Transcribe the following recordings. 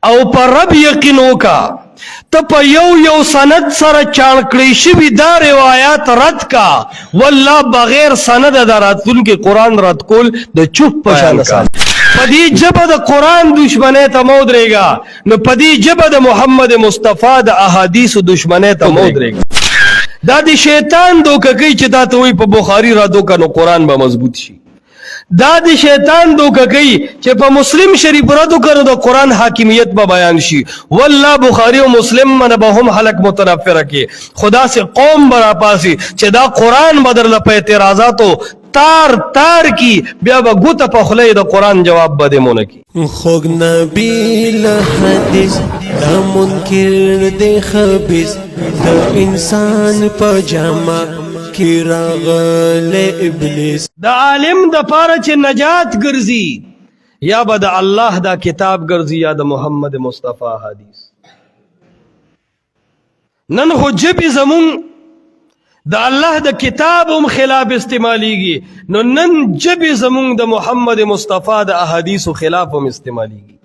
او پر رب یقین وکا ته په یو سند سره چاڼکړی شوي دا روایات رد کا والله بغیر سند د راتلونکي قرآن رد کول د چوپ په شان کا په دې ژبه د قرآن دشمنۍ ته مه ودرېږه نو په دې ژبه د محمد مصطفی د احادیثو دشمنۍ ته مه ودرېږه دا د شیطان دوکه کوي چې دا ته وایي په بخاري را دوکه نو قرآن به مضبوط شي دا د شیطان دوکه کوي چې په مسلم شریف ردو کړو د قرآن حاکمیت به بیان شي والله بخاری او مسلم من به هم خلق متنفره کی خدا سے قوم برا پاسی چې دا قرآن بدرله په اعتراضاتو تار کی بیا به ګوته په خله د قرآن جواب بده مونږ کی خوږ نبی له حدیث دا منکر دی خبیث د انسان په جامه کی راغل ابلیس دا عالم د پاره چې نجات ګرځي یا به د الله دا کتاب ګرځي یا د محمد مصطفی حدیث نن خو جبی زمون د الله د کتاب هم خلاف استعمالیږي نو نن جبی زمون د محمد مصطفی د احادیثو خلاف هم استعمالیږي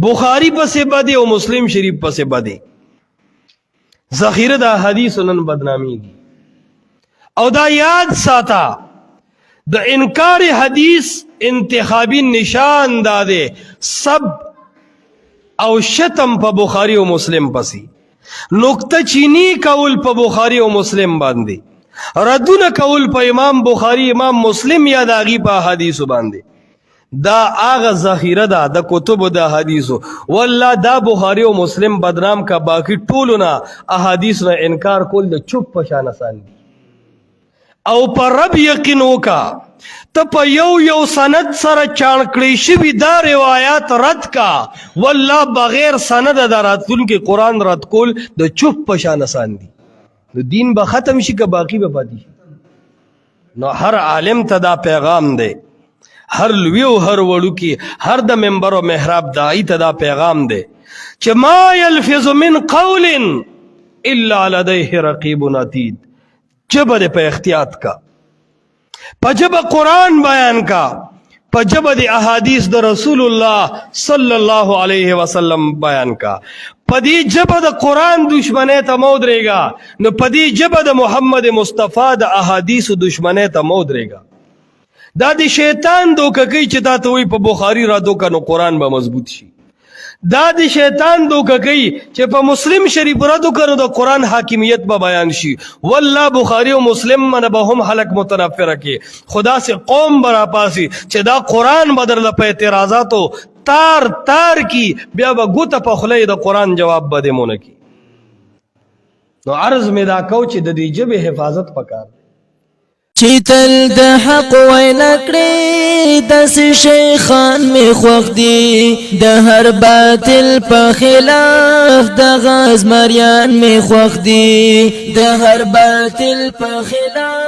بخاری پسې بده او مسلم شریف پسې بده ذخیره د احادیثو نن بدنامیږي او دا یاد ساتا د انکار حدیث انتخابی نشان داده سب او شتم په بخاری او مسلم پسی نکته چینی کول په بخاری او مسلم باندې ردونه کول په امام بخاری امام مسلم یا داغي په حدیثو باندې دا آغا ذخیره دا د کتب د حدیثو والله دا بخاری او مسلم بدنام کا باقی ټولونه احادیث نه انکار کول د چوپ پشان آسان دي او پر رب یقین وکا ته په یو سند سره چاڼکړی شوي دا روایات رد کا والله بغیر سند د راتلونکي قرآن رد کول د چوپ په شان آسان دي نو دین به ختم شي که باقی به پاتې شي نو هر عالم ته دا پیغام دی هر لوی او هر وړوکی هر د منبر او محراب داعی ته دا پیغام دی چې ما یلفظ من قول الا لدیه رقیب عتید جبه دے پہ اختیات کا پا جبه قرآن بیان کا پا جبه دے احادیث دا رسول اللہ صلی اللہ علیہ وسلم بیان کا پا دی جبه دا قرآن دشمنے تا مود رے گا نو پا دی جبه دا محمد مصطفی دا احادیث دشمنے تا مود رے گا دا دی شیطان دوکه کوي چې دا ته وایي په بخاری را دوکه نو قرآن به مضبوط شي دا د شیطان دوکه کوي چې په مسلم شریف ردو کړو د قرآن حاکمیت به بیان شي والله بخاری او مسلم من به هم خلق متنفره کی خدا سے قوم برا پاسی چې دا قرآن بدرله په اعتراضاتو تار کی بیا به ګوته په خله د قرآن جواب بده مونږ کی نو عرض می دا کو چې د دې ژبې حفاظت پکار چې تل د حق وینا کړې داسې شیخان می خوښ دي د هر باطل په خلاف د غاز مریان می خوښ دي د هر باطل په خلاف